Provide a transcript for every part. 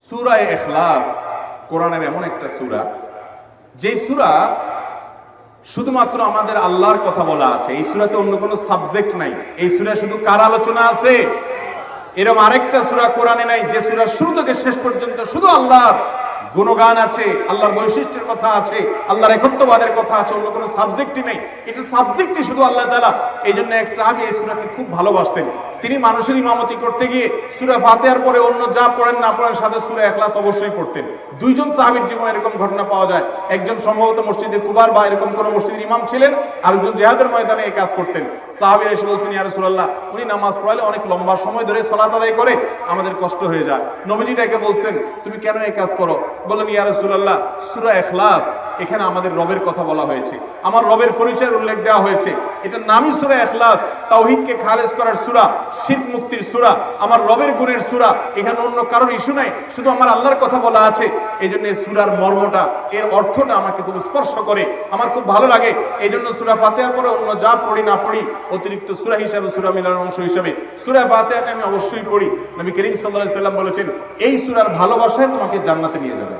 সূরা ইখলাস কোরআনের এমন একটা সূরা, যেই সূরা শুধুমাত্র আমাদের আল্লাহর কথা বলা আছে। এই সূরাতে অন্য কোনো সাবজেক্ট নাই। এই সূরা শুধু কার আলোচনা আছে? এরকম আরেকটা সূরা কোরআনে নাই যে সূরার শুরু থেকে শেষ পর্যন্ত শুধু আল্লাহর গুণগান আছে, আল্লাহর বৈশিষ্ট্যের কথা আছে, আল্লাহর একত্ববাদের কথা আছে, অন্য কোনো সাবজেক্টই নেই। এটা সাবজেক্টই শুধু আল্লাহ তাআলা। এই জন্য এক সাহাবী এই সূরাকে খুব ভালোবাসতেন। তিনি মানুষের ইমামতি করতে গিয়ে সূরা ফাতিহার পরে অন্য যা পড়েন না পড়েন সাথে সূরা ইখলাস অবশ্যই পড়তেন। দুইজন সাহাবীর জীবনে এরকম ঘটনা পাওয়া যায়। একজন সম্ভবত মসজিদে কুবার বা এরকম কোন মসজিদের ইমাম ছিলেন, আরেকজন জিহাদের ময়দানে এই কাজ করতেন। সাহাবীরা এসে বলছেন, ইয়া রাসূলুল্লাহ, উনি নামাজ পড়ালে অনেক লম্বা সময় ধরে সালাত আদায় করে, আমাদের কষ্ট হয়ে যায়। নবীজি ডেকে বলছেন, তুমি কেন এই কাজ করো? বললেন, ইয়া রাসূলুল্লাহ, সূরা ইখলাস এখানে আমাদের রবের কথা বলা হয়েছে, আমার রবের পরিচয়ের উল্লেখ দেওয়া হয়েছে। এটার নামই সূরা ইখলাস, তাওহীদকে খালেজ করার সূরা, শিরক মুক্তির সূরা, আমার রবের গুণের সূরা। এখানে অন্য কারোর ইস্যু নাই, শুধু আমার আল্লাহর কথা বলা আছে। এই জন্য এই সূরার মর্মটা, এর অর্থটা আমাকে খুব স্পর্শ করে, আমার খুব ভালো লাগে। এই জন্য সূরা ফাতিহার পরে অন্য যা পড়ি না পড়ি, অতিরিক্ত সূরা হিসাবে, সূরা মিলানোর অংশ হিসাবে সূরা ফাতিহাটা আমি অবশ্যই পড়ি। নবী করিম সাল্লাল্লাহু আলাইহি সাল্লাম বলেছেন, এই সূরার ভালোবাসায় তোমাকে জান্নাতে নিয়ে যাবে।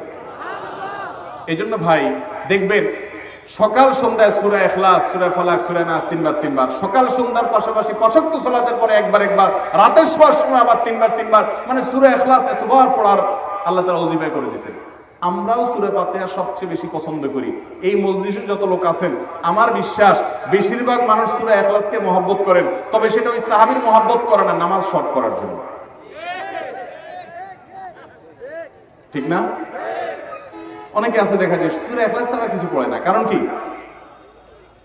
এই জন্য ভাই দেখবেন সকাল সন্ধ্যায় সূরা ইখলাস, সূরা ফালাক, সূরা নাস তিনবার, সকাল সন্ধ্যার পাশাপাশি ৫ ওয়াক্ত সালাতের পরে একবার, রাতের শোয়ার সময় আবার তিনবার, মানে সূরা ইখলাস এতবার পড়ার আল্লাহ তাআলা ওজিফা করে দিয়েছেন। আমরাও সূরা ফাতিহা সবচেয়ে বেশি পছন্দ করি। এই মজলিসে যত লোক আছেন, আমার বিশ্বাস বেশিরভাগ মানুষ সূরা ইখলাসকে মহব্বত করেন, তবে সেটা ওই সাহাবীর মহব্বত করে না, নামাজ শর্ট করার জন্য। ঠিক না? অনেকে আছে দেখা যায় সূরা ইখলাস ছাড়া কিছু পড়ে না। কারণ কি?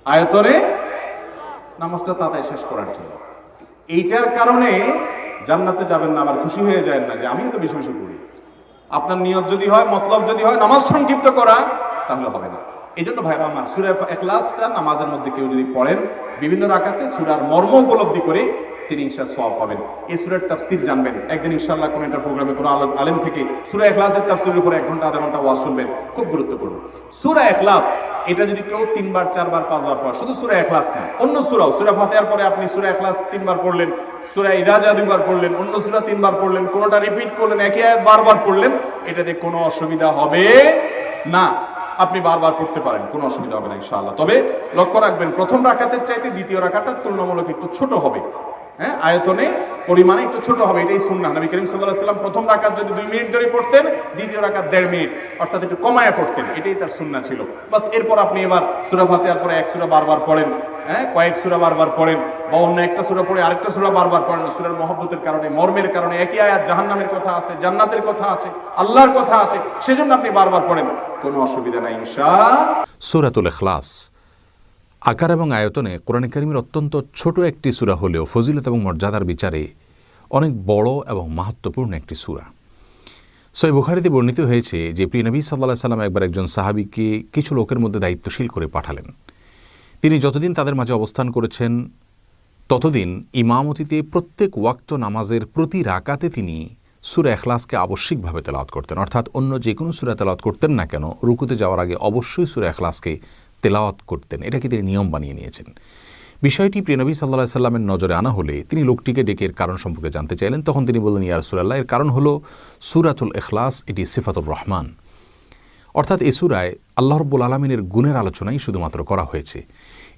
আয়তনে নামাজটা তাড়াতাড়ি শেষ করার জন্য। এইটার কারণে জান্নাতে যাবেন না, আবার খুশি হয়ে যায় না যে আমিও তো বেশি বেশি পড়ি। আপনার নিয়ত যদি হয়, মতলব যদি হয় নামাজ সংক্ষিপ্ত করা, তাহলে হবে না। এই জন্য ভাইরা আমার, সূরা ইখলাসটা নামাজের মধ্যে কেউ যদি পড়েন, বিভিন্ন রাকাতে সূরার মর্ম উপলব্ধি করে তিনি ইনশাআল্লাহ সওয়াব পাবেন। এই সূরার তাফসীর জানবেন। একদিন ইনশাআল্লাহ কোন একটা প্রোগ্রামে কোন আলেম থেকে সূরা ইখলাসের তাফসীরের উপর 1 ঘন্টা আধা ঘন্টা ওয়াজ শুনবেন, খুব গুরুত্বপূর্ণ। সূরা ইখলাস এটা যদি কেউ 3 বার 4 বার 5 বার পড়ে, শুধু সূরা ইখলাস না, অন্য সূরাও, সূরা ফাতিহার পরে আপনি সূরা ইখলাস 3 বার পড়লেন, সূরা ইযা জা 2 বার পড়লেন, অন্য সূরা 3 বার পড়লেন, কোনটা রিপিট করলেন, একই আয়াত বারবার পড়লেন, এটাতে কোনো অসুবিধা হবে না। আপনি বারবার পড়তে পারেন, কোনো অসুবিধা হবে না ইনশাআল্লাহ। তবে লক্ষ্য রাখবেন, প্রথম রাকাতের চাইতে দ্বিতীয় রাকাতটা তুলনামূলক একটু ছোট হবে। হ্যাঁ, আয়তনে পরিমাণে একটু ছোট হবে, এটাই সুন্নাহ। নবী করিম সাল্লাল্লাহু আলাইহি ওয়াসাল্লাম প্রথম রাকাত যদি 2 মিনিট ধরে পড়তেন, দ্বিতীয় রাকাত 1.5 মিনিট, অর্থাৎ একটু কমায়া পড়তেন, এটাই তার সুন্নাহ ছিল। বাস এরপর আপনি এবার সূরা ফাতিহার পরে এক সূরা বারবার পড়েন, হ্যাঁ, কয়েক সূরা বারবার পড়েন, বা অন্য একটা সূরা পড়ে আরেকটা সূরা বারবার পড়েন। সূরার মহব্বতের কারণে, মর্মের কারণে, একই আয়াত জাহান্নামের কথা আছে, জান্নাতের কথা আছে, আল্লাহর কথা আছে, সেজন্য আপনি বারবার পড়েন, কোনো অসুবিধা নাই ইনশাআল্লাহ। সূরাতুল ইখলাস আকার এবং আয়তনে কোরআন কারীমের অত্যন্ত ছোট একটি সূরা হলেও ফজিলত এবং মর্যাদার বিচারে অনেক বড় এবং মাহাত্ম্যপূর্ণ একটি সূরা। সহিহ বুখারীতে বর্ণিত হয়েছে যে প্রিয় নবী সাল্লাল্লাহু আলাইহি সাল্লাম একবার একজন সাহাবীকে কিছু লোকের মধ্যে দায়িত্বশীল করে পাঠালেন। তিনি যতদিন তাদের মাঝে অবস্থান করেছেন, ততদিন ইমামতিতে প্রত্যেক ওয়াক্ত নামাজের প্রতি রাকাতে তিনি সূরা ইখলাসকে আবশ্যিকভাবে তেলাওয়াত করতেন। অর্থাৎ অন্য যে কোনো সূরা তেলাওয়াত করতেন না কেন, রুকুতে যাওয়ার আগে অবশ্যই সূরা ইখলাসকে তেলাওয়াত করতেন। এটাকে তিনি নিয়ম বানিয়ে নিয়েছেন। বিষয়টি প্রিয় নবী সাল্লাল্লাহু আলাইহি সাল্লামের নজরে আনা হলে তিনি লোকটিকে ডেকে এর কারণ সম্পর্কে জানতে চাইলেন। তখন তিনি বললেন, ইয়া রাসূলুল্লাহ, এর কারণ হলো সূরাতুল ইখলাস এটি সিফাতুর রহমান, অর্থাৎ এই সূরায় আল্লাহ রাব্বুল আলামিনের গুণের আলোচনাই শুধুমাত্র করা হয়েছে।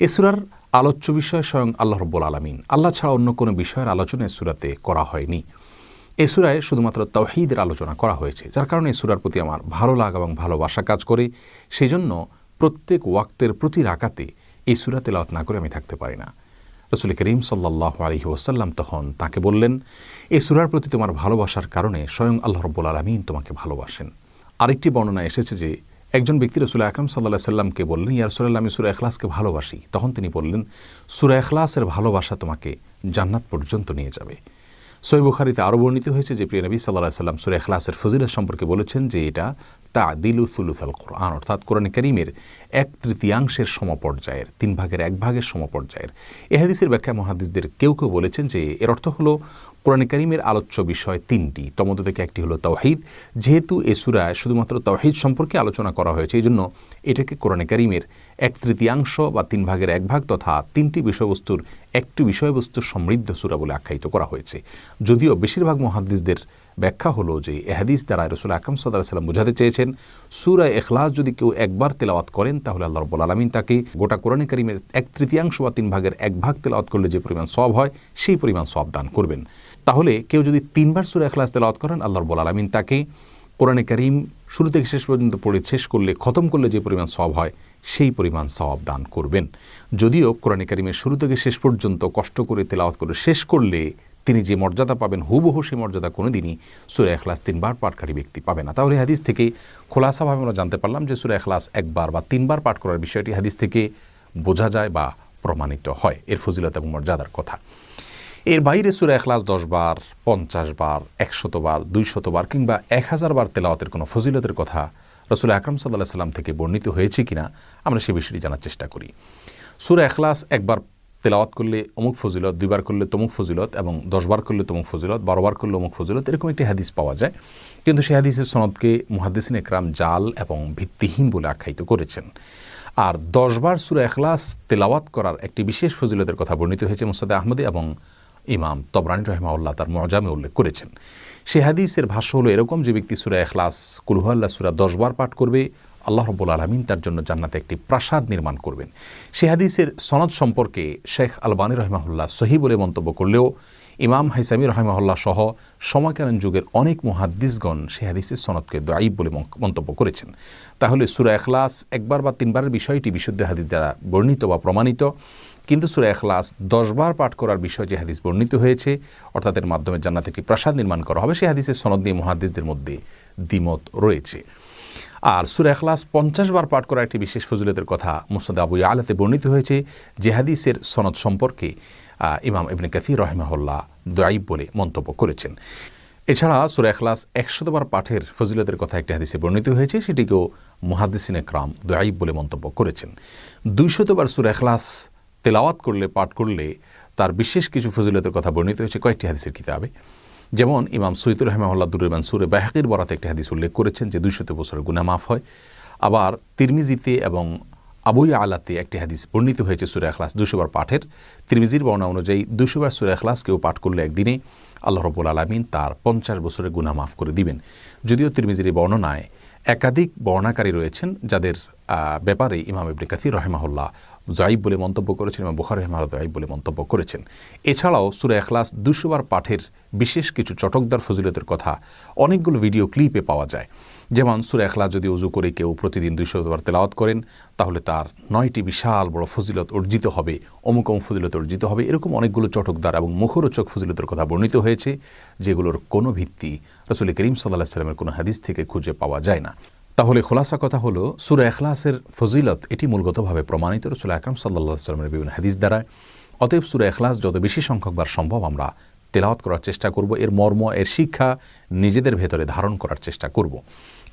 এই সূরার আলোচ্য বিষয় স্বয়ং আল্লাহ রাব্বুল আলামিন, আল্লাহ ছাড়া অন্য কোনো বিষয়ের আলোচনা এই সূরাতে করা হয়নি। এই সূরায় শুধুমাত্র তাওহীদের আলোচনা করা হয়েছে, যার কারণে এই সূরার প্রতি আমার ভালো লাগা এবং ভালোবাসা কাজ করে। সেজন্য প্রত্যেক ওয়াক্তের প্রতি রাকাতে এই সূরা তেলাওয়াত না করে আমি থাকতে পারি না। রাসূল করিম সাল্লাল্লাহু আলাইহি ওয়াসাল্লাম তখন তাকে বললেন, এই সূরার প্রতি তোমার ভালোবাসার কারণে স্বয়ং আল্লাহ রাব্বুল আলামিন তোমাকে ভালোবাসেন। আরেকটি বর্ণনা এসেছে যে একজন ব্যক্তি রাসূল আকরাম সাল্লাল্লাহু আলাইহি সাল্লামকে বললেন, ইয়া রাসূলুল্লাহ, আমি সূরা ইখলাসকে ভালোবাসি। তখন তিনি বললেন, সূরা ইখলাসের ভালোবাসা তোমাকে জান্নাত পর্যন্ত নিয়ে যাবে। সহিহ বুখারীতে আরও বর্ণিত হয়েছে যে প্রিয় নবী সাল্লাল্লাহু আলাইহি সাল্লাম সূরা ইখলাসের ফজিলত সম্পর্কে বলেছেন যে এটা তা'দিলু সুলুসাল কোরআন, অর্থাৎ কোরআন কারীমের 1/3 সমপর্যায়ের, 3 ভাগের 1 ভাগের সমপর্যায়ের। এই হাদিসের ব্যাখ্যা মুহাদ্দিসদের কেউ কেউ বলেছেন যে এর অর্থ হলো কোরআন কারীমের আলোচ্য বিষয় 3টি, তন্মধ্যে থেকে একটি হলো তাওহীদ। যেহেতু এই সূরায় শুধুমাত্র তাওহীদ সম্পর্কে আলোচনা করা হয়েছে, এই জন্য এটাকে কোরআন কারীমের 1/3 বা 3 ভাগের 1 ভাগ তথা 3টি বিষয়বস্তুর একটি বিষয়বস্তু সমৃদ্ধ সূরা বলে আখ্যায়িত করা হয়েছে। যদিও বেশিরভাগ মুহাদ্দিসদের ব্যাখ্যা হলো যে এ হাদিস দ্বারা রাসূল আকরাম সাল্লাল্লাহু আলাইহি ওয়াসাল্লাম বোঝাতে চেয়েছেন সূরা ইখলাস যদি কেউ একবার তেলাওয়াত করেন তাহলে আল্লাহ রাব্বুল আলামিন তাকে গোটা কোরআনে কারীমের 1/3 বা 3 ভাগের 1 ভাগ তেলাওয়াত করলে যে পরিমাণ সওয়াব হয় সেই পরিমাণ সওয়াব দান করবেন। তাহলে কেউ যদি 3বার সূরা ইখলাস তেলাওয়াত করেন আল্লাহ রাব্বুল আলামিন তাকে কোরআনে কারীম শুরু থেকে শেষ পর্যন্ত পড়ে শেষ করলে খতম করলে যে পরিমাণ সওয়াব হয় সেই পরিমাণ সওয়াব দান করবেন। যদিও কোরআনে কারীমের শুরু থেকে শেষ পর্যন্ত কষ্ট করে তেলাওয়াত করে শেষ করলে তিনি যে মর্যাদা পাবেন হুবহু সেই মর্যাদা কোনোদিনই সূরা ইখলাস 3বার পাঠকারী ব্যক্তি পাবে না। তাহলে হাদিস থেকে খোলাসাভাবে আমরা জানতে পারলাম যে সূরা ইখলাস 1বার বা 3বার পাঠ করার বিষয়টি হাদিস থেকে বোঝা যায় বা প্রমাণিত হয় এর ফজিলত এবং মর্যাদার কথা। এর বাইরে সূরা ইখলাস 10 বার, 50 বার, 100 বার, 200 বার কিংবা 1000 বার তেলাওয়াতের কোনো ফজিলতের কথা রাসূল আকরাম সাল্লাল্লাহু আলাইহি ওয়াসাল্লাম থেকে বর্ণিত হয়েছে কিনা আমরা সে বিষয়টি জানার চেষ্টা করি। সূরা ইখলাস 1বার তেলাওয়াত করলে অমুক ফজিলত, 2বার করলে তমুক ফজিলত এবং 10 বার করলে তমুক ফজিলত, 12 বার করলে অমুক ফজিলত, এরকম একটি হাদিস পাওয়া যায়। কিন্তু সেই হাদিসের সনদকে মুহাদ্দিসিন একরাম জাল এবং ভিত্তিহীন বলে আখ্যায়িত করেছেন। আর 10 বার সূরা ইখলাস তেলাওয়াত করার একটি বিশেষ ফজিলতের কথা বর্ণিত হয়েছে মুসনাদে আহমদে এবং ইমাম তবরানী রাহিমাহুল্লাহ তার মুআজামে উল্লেখ করেছেন। সেই হাদিসের ভাষ্য হলো এরকম যে ব্যক্তি সূরা ইখলাস, কুল হুয়াল্লাহ সূরা 10 বার পাঠ করবে আল্লাহ রাব্বুল আলামিন তার জন্য জান্নাতে একটি প্রাসাদ নির্মাণ করবেন। সেই হাদিসের সনদ সম্পর্কে শেখ আলবানী রাহিমাহুল্লাহ সহিহ বলে মন্তব্য করলেও ইমাম হাইসামি রাহিমাহুল্লাহ সহ সময়কালীন যুগের অনেক মুহাদ্দিসগণ সেই হাদিসের সনদকে দাঈফ বলে মন্তব্য করেছেন। তাহলে সূরা ইখলাস 1বার বা 3বারের বিষয়টি বিশুদ্ধ হাদিস দ্বারা বর্ণিত বা প্রমাণিত, কিন্তু সূরা ইখলাস 10 বার পাঠ করার বিষয় যে হাদিস বর্ণিত হয়েছে অর্থাৎ এর মাধ্যমে জান্নাতে একটি প্রাসাদ নির্মাণ করা হবে সেই হাদিসের সনদ নিয়ে মুহাদ্দিসদের মধ্যে দ্বিমত রয়েছে। আর সূরা ইখলাস 50 বার পাঠ করার একটি বিশেষ ফজিলতের কথা মুসনাদ আবু ইয়ালাতে বর্ণিত হয়েছে যে হাদিসের সনদ সম্পর্কে ইমাম ইবনে কাসীর রাহিমাহুল্লাহ দাঈফ বলে মন্তব্য করেছেন। এছাড়া সূরা ইখলাস 100 বার পাঠের ফজিলতের কথা একটি হাদিসে বর্ণিত হয়েছে, সেটিকেও মুহাদ্দিসিন একরাম দাঈফ বলে মন্তব্য করেছেন। 200 বার সূরা ইখলাস তেলাওয়াত করলে পাঠ করলে তার বিশেষ কিছু ফজিলতের কথা বর্ণিত হয়েছে কয়েকটি হাদিসের কিতাবে। যেমন ইমাম সুয়ুতী রাহিমাহুল্লাহ দুরুল মানসুরে বাইহাকির বরাতে একটি হাদিস উল্লেখ করেছেন যে 200 বছরের গুনাহ মাফ হয়। আবার তিরমিজিতে এবং আবু ইয়ালাতে একটি হাদিস বর্ণিত হয়েছে সূরা ইখলাস 200 বার পাঠের। তিরমিজির বর্ণনা অনুযায়ী 200 বার সূরা ইখলাস কেউ পাঠ করলে একদিনে আল্লাহ রাব্বুল আলামিন তার 50 বছরের গুনাহ মাফ করে দিবেন। যদিও তিরমিজির এই বর্ণনায় একাধিক বর্ণাকারী রয়েছেন যাদের ব্যাপারে ইমাম ইবনে কাসীর রাহিমাহুল্লাহ দাঈফ বলে মন্তব্য করেছেন এবং বুখারী রাহিমাহুল্লাহ দাঈফ বলে মন্তব্য করেছেন। এছাড়াও সূরা ইখলাস 200 বার পাঠের বিশেষ কিছু চটকদার ফজিলতের কথা অনেকগুলো ভিডিও ক্লিপে পাওয়া যায়। যেমন সূরা ইখলাস যদি ওযু করে কেউ প্রতিদিন 200 বার তেলাওয়াত করেন তাহলে তার 9টি বিশাল বড় ফজিলত অর্জিত হবে, অমুক ফজিলত অর্জিত হবে, এরকম অনেকগুলো চটকদার এবং মুখরোচক ফজিলতের কথা বর্ণিত হয়েছে যেগুলোর কোনো ভিত্তি রাসূল করিম সাল্লাল্লাহু আলাইহি ওয়াসাল্লামের কোনো হাদিস থেকে খুঁজে পাওয়া যায় না। তাহলে খোলাসা কথা হলো সূরা ইখলাসের ফজিলত এটি মূলগতভাবে প্রমাণিত রাসূল আকরাম সাল্লাল্লাহু আলাইহি ওয়াসাল্লামের বিভিন্ন হাদিস দ্বারা। অতএব সূরা ইখলাস যত বেশি সংখ্যকবার সম্ভব আমরা তেলাওয়াত করার চেষ্টা করব, এর মর্ম এর শিক্ষা নিজেদের ভেতরে ধারণ করার চেষ্টা করব।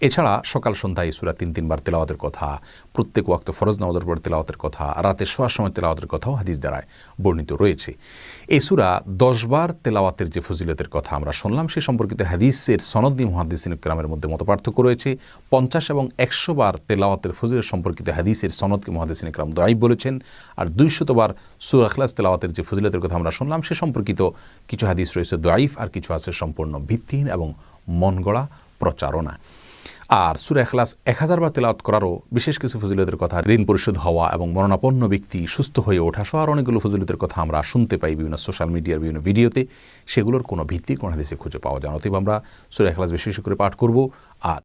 এছাড়া সকাল সন্ধ্যায় সূরা 3 বার তেলাওয়াতের কথা, প্রত্যেক ওয়াক্ত ফরজ নামাজের পর তেলাওয়াতের কথা, রাতে শোয়ার সময় তেলাওয়াতের কথাও হাদিস দ্বারায় বর্ণিত রয়েছে। এই সূরা 10 বার তেলাওয়াতের যে ফজিলতের কথা আমরা শুনলাম সে সম্পর্কিত হাদিসের সনদ নিয়ে মুহাদ্দিসিন কিরামের মধ্যে মতপার্থক্য রয়েছে। 50 এবং 100 বার তেলাওয়াতের ফজিলত সম্পর্কিত হাদিসের সনদকে মুহাদ্দিসিন কিরাম দাঈফ বলেছেন। আর 200 বার সূরা ইখলাস তেলাওয়াতের যে ফজিলতের কথা আমরা শুনলাম সে সম্পর্কিত কিছু হাদিস রয়েছে দাঈফ আর কিছু আছে সম্পূর্ণ ভিত্তিহীন এবং মনগড়া প্রচারণা। আর সূরা ইখলাস 1000 বার তেলাওয়াত করারও বিশেষ কিছু ফজিলতের কথা, ঋণ পরিশোধ হওয়া এবং মরণাপন্ন ব্যক্তি সুস্থ হয়ে ওঠা সহ আর অনেকগুলো ফজিলতের কথা আমরা শুনতে পাই বিভিন্ন সোশ্যাল মিডিয়ার বিভিন্ন ভিডিওতে, সেগুলোর কোনো ভিত্তি কোনো হাদিসে খুঁজে পাওয়া যায় না। অতএব আমরা সূরা ইখলাস বেশি বেশি করে পাঠ করব। আর